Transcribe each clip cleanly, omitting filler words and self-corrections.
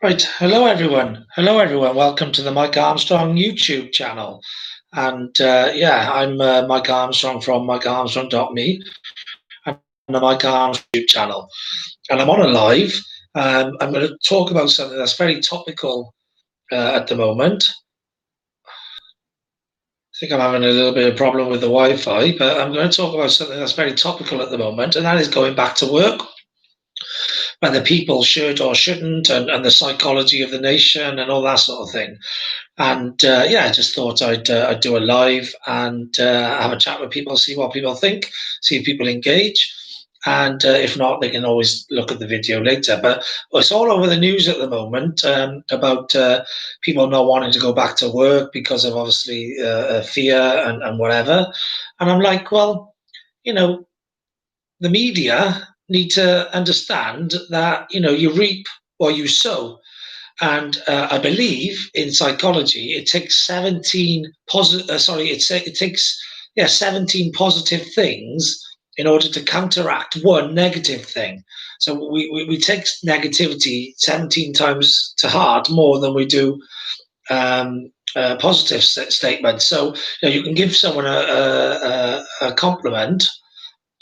Right. Hello, everyone. Hello, everyone. Welcome to the Mike Armstrong YouTube channel. And yeah, I'm Mike Armstrong from mikearmstrong.me and the Mike Armstrong YouTube channel. And I'm on a live. I'm going to talk about something that's very topical at the moment. I think I'm having a little bit of problem with the Wi-Fi, but I'm going to talk about something that's very topical at the moment, and that is going back to work, whether people should or shouldn't, and the psychology of the nation and all that sort of thing. And yeah, I just thought I'd do a live and have a chat with people, see what people think, see if people engage. And if not, they can always look at the video later. But it's all over the news at the moment about people not wanting to go back to work because of obviously fear and whatever. And I'm like, well, you know, the media need to understand that, you reap what you sow. And I believe in psychology, it takes 17 positive. Sorry, it takes 17 positive things in order to counteract one negative thing. So we take negativity 17 times to heart more than we do positive statements. So you can give someone a compliment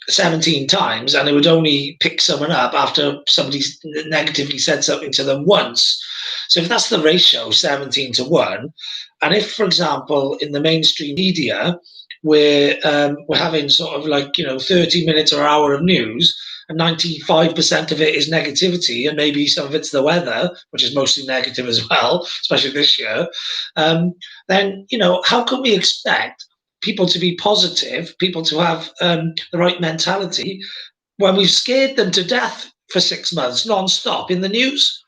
17 times and it would only pick someone up after somebody negatively said something to them once. So if that's the ratio, 17 to 1, and if, for example, in the mainstream media, we're having sort of like, 30 minutes or an hour of news, and 95% of it is negativity, and maybe some of it's the weather, which is mostly negative as well, especially this year, then, how can we expect people to be positive, people to have the right mentality when we've scared them to death for 6 months non-stop in the news?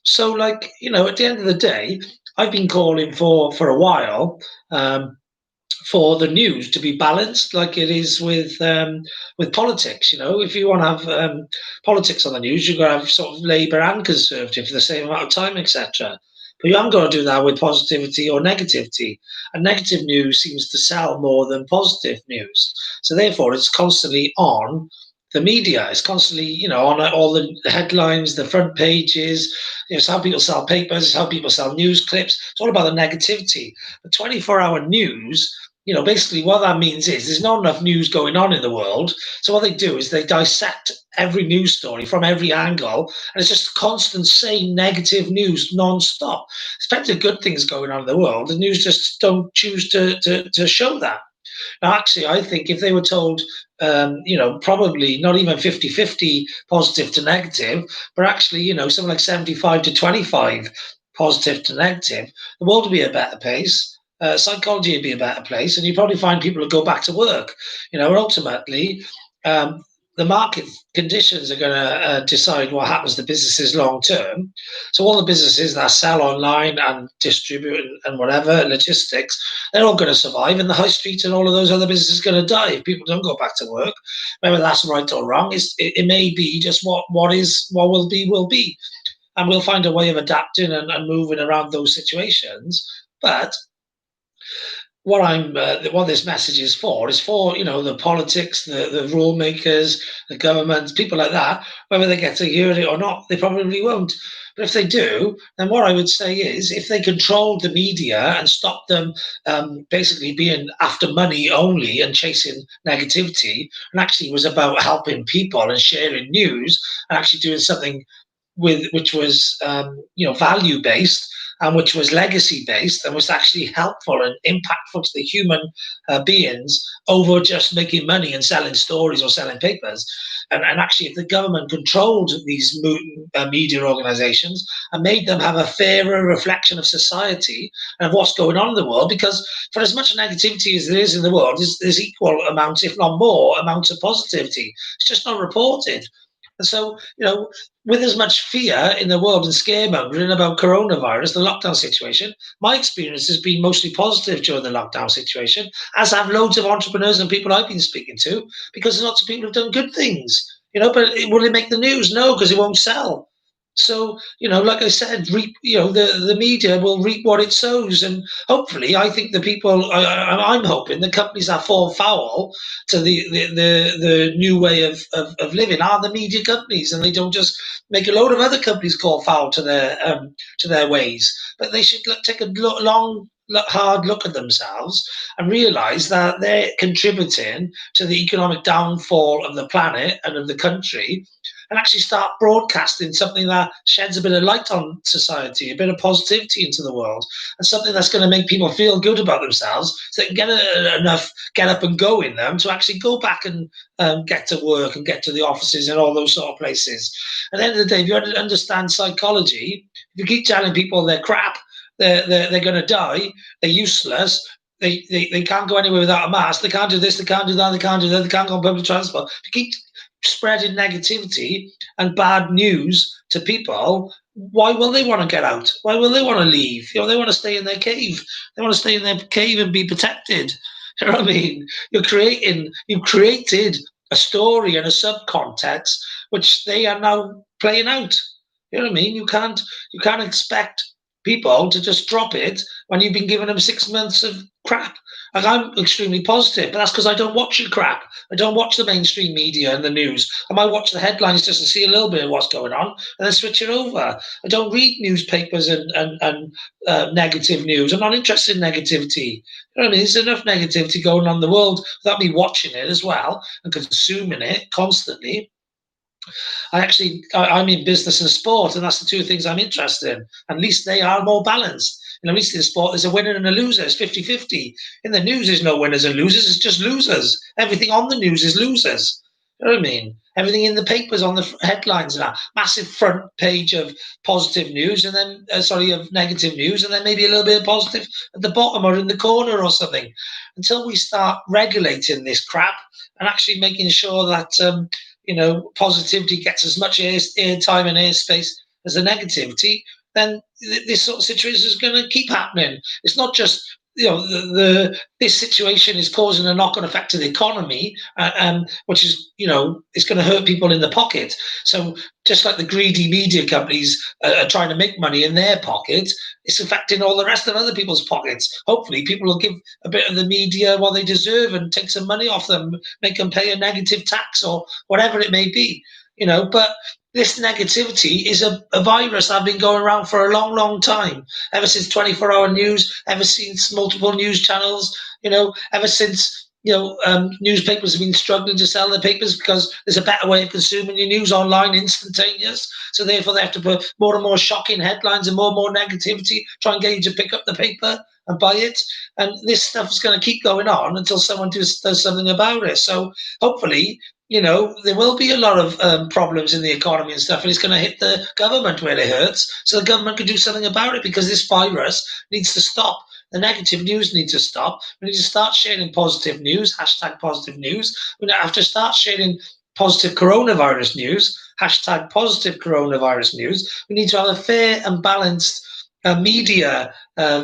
So, like, at the end of the day, I've been calling for a while for the news to be balanced, like it is with politics. If you want to have politics on the news, you've got to have sort of Labour and Conservative for the same amount of time, etc. But you haven't got to do that with positivity or negativity. And negative news seems to sell more than positive news. So therefore, it's constantly on the media. It's constantly, on all the headlines, the front pages. It's how people sell papers. It's how people sell news clips. It's all about the negativity. The 24-hour news, basically what that means is there's not enough news going on in the world. So what they do is they dissect every news story from every angle, and it's just constant same negative news non-stop. There's plenty of good things going on in the world. The news just don't choose to show that. Now, actually, I think if they were told, probably not even 50-50 positive to negative, but actually, something like 75 to 25 positive to negative, the world would be a better place. Psychology would be a better place, and you'd probably find people who go back to work. And ultimately, the market conditions are going to decide what happens to businesses long term. So all the businesses that sell online and distribute and whatever logistics, they're all going to survive, and the high street and all of those other businesses are going to die if people don't go back to work. Whether that's right or wrong, it may be just what will be, and we'll find a way of adapting and moving around those situations. But what this message is for the politics, the rule makers, the government, people like that. Whether they get to hear it or not, they probably won't. But if they do, then what I would say is, if they controlled the media and stopped them basically being after money only and chasing negativity, and actually was about helping people and sharing news and actually doing something which was value based and which was legacy based and was actually helpful and impactful to the human beings over just making money and selling stories or selling papers. And actually, if the government controlled these media organizations and made them have a fairer reflection of society and of what's going on in the world, because for as much negativity as there is in the world, there's equal amounts, if not more, amounts of positivity. It's just not reported. And so, with as much fear in the world and scaremongering about coronavirus, the lockdown situation, my experience has been mostly positive during the lockdown situation, as have loads of entrepreneurs and people I've been speaking to, because lots of people have done good things. But will it make the news? No, because it won't sell. So, like I said, the media will reap what it sows. And hopefully, I think the people, I'm hoping the companies that fall foul to the new way of living are the media companies, and they don't just make a load of other companies call foul to their ways. But they should take a long, hard look at themselves and realise that they're contributing to the economic downfall of the planet and of the country, and actually start broadcasting something that sheds a bit of light on society, a bit of positivity into the world, and something that's going to make people feel good about themselves, so they can get enough get up and go in them to actually go back and get to work and get to the offices and all those sort of places. At the end of the day, if you understand psychology, if you keep telling people they're crap, they're going to die, they're useless, they can't go anywhere without a mask, they can't do this, they can't do that, they can't do that, they can't go on public transport. If you keep spreading negativity and bad news to people, why will they want to get out? Why will they want to leave? You know, they want to stay in their cave. They want to stay in their cave and be protected. You know what I mean? You've created a story and a subcontext which they are now playing out. You know what I mean? You can't expect people to just drop it when you've been giving them 6 months of crap. Like, I'm extremely positive, but that's because I don't watch your crap. I don't watch the mainstream media and the news. I might watch the headlines just to see a little bit of what's going on and then switch it over. I don't read newspapers and negative news. I'm not interested in negativity. You know what I mean? There's enough negativity going on in the world without me watching it as well and consuming it constantly. I'm in business and sport, and that's the two things I'm interested in. At least they are more balanced. And at least in sport, there's a winner and a loser. It's 50-50. In the news, there's no winners and losers. It's just losers. Everything on the news is losers. You know what I mean? Everything in the papers on the headlines now, massive front page of positive news, and then of negative news, and then maybe a little bit of positive at the bottom or in the corner or something. Until we start regulating this crap and actually making sure that positivity gets as much airtime and airspace as the negativity, then this sort of situation is going to keep happening. It's not just this situation is causing a knock-on effect to the economy, which is it's going to hurt people in the pocket. So just like the greedy media companies are trying to make money in their pocket, it's affecting all the rest of other people's pockets. Hopefully, people will give a bit of the media what they deserve and take some money off them, make them pay a negative tax or whatever it may be. But this negativity is a virus that's been going around for a long, long time, ever since 24-hour news, ever since multiple news channels, ever since newspapers have been struggling to sell their papers because there's a better way of consuming your news online, instantaneous. So therefore, they have to put more and more shocking headlines and more negativity, try and get you to pick up the paper and buy it. And this stuff is going to keep going on until someone does something about it. So hopefully, there will be a lot of problems in the economy and stuff, and it's going to hit the government where it hurts. So the government can do something about it, because this virus needs to stop. The negative news needs to stop. We need to start sharing positive news, hashtag positive news. We have to start sharing positive coronavirus news, hashtag positive coronavirus news. We need to have a fair and balanced media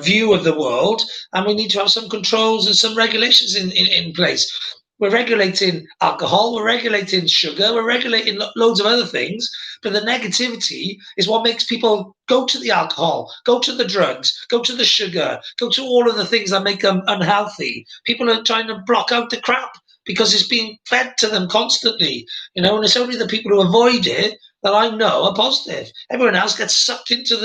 view of the world, and we need to have some controls and some regulations in place. We're regulating alcohol, we're regulating sugar, we're regulating loads of other things, but the negativity is what makes people go to the alcohol, go to the drugs, go to the sugar, go to all of the things that make them unhealthy. People are trying to block out the crap because it's being fed to them constantly, and it's only the people who avoid it that I know are positive. Everyone else gets sucked into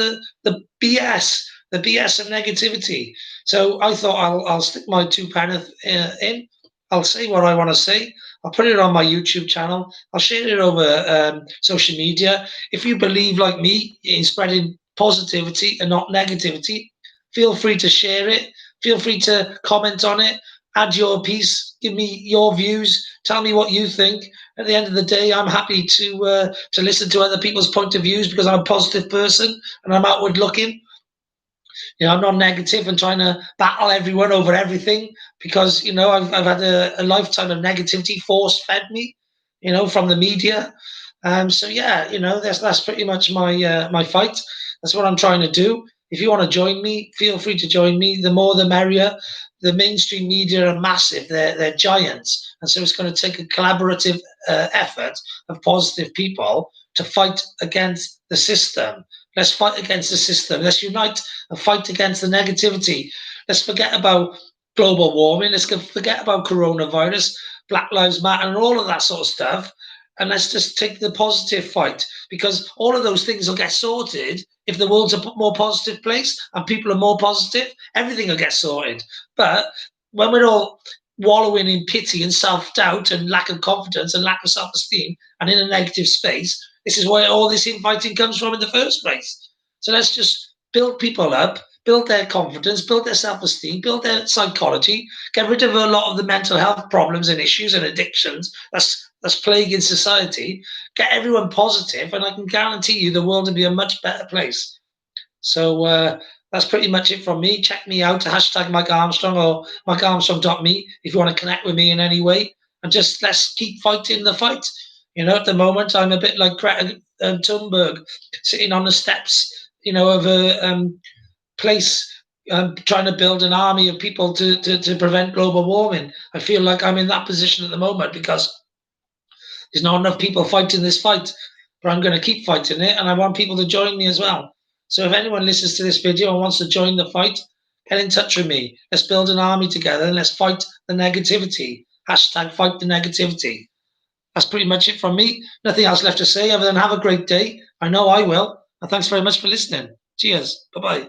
the BS, the BS of negativity. So I thought I'll stick my two pence in. I'll say what I want to say. I'll put it on my YouTube channel. I'll share it over social media. If you believe, like me, in spreading positivity and not negativity, feel free to share it. Feel free to comment on it. Add your piece. Give me your views. Tell me what you think. At the end of the day, I'm happy to listen to other people's point of views, because I'm a positive person and I'm outward looking. I'm not negative and trying to battle everyone over everything, because I've had a lifetime of negativity force fed me, from the media. So yeah, that's pretty much my fight. That's what I'm trying to do. If you want to join me, feel free to join me. The more, the merrier. The mainstream media are massive; they're giants, and so it's going to take a collaborative effort of positive people to fight against the system. Let's fight against the system. Let's unite and fight against the negativity. Let's forget about global warming. Let's forget about coronavirus, Black Lives Matter, and all of that sort of stuff. and let's just take the positive fight, because all of those things will get sorted if the world's a more positive place and people are more positive. Everything will get sorted. But when we're all wallowing in pity and self doubt and lack of confidence and lack of self esteem and in a negative space, this is where all this infighting comes from in the first place. So let's just build people up, build their confidence, build their self esteem, build their psychology, get rid of a lot of the mental health problems and issues and addictions that's plaguing society, get everyone positive, and I can guarantee you the world will be a much better place. So that's pretty much it from me. Check me out, hashtag Mike Armstrong or MikeArmstrong.me if you want to connect with me in any way. And just let's keep fighting the fight. At the moment, I'm a bit like Greta Thunberg, sitting on the steps, of a place, trying to build an army of people to prevent global warming. I feel like I'm in that position at the moment because there's not enough people fighting this fight, but I'm going to keep fighting it, and I want people to join me as well. So if anyone listens to this video and wants to join the fight, get in touch with me. Let's build an army together and let's fight the negativity. Hashtag fight the negativity. That's pretty much it from me. Nothing else left to say other than have a great day. I know I will. And thanks very much for listening. Cheers. Bye bye.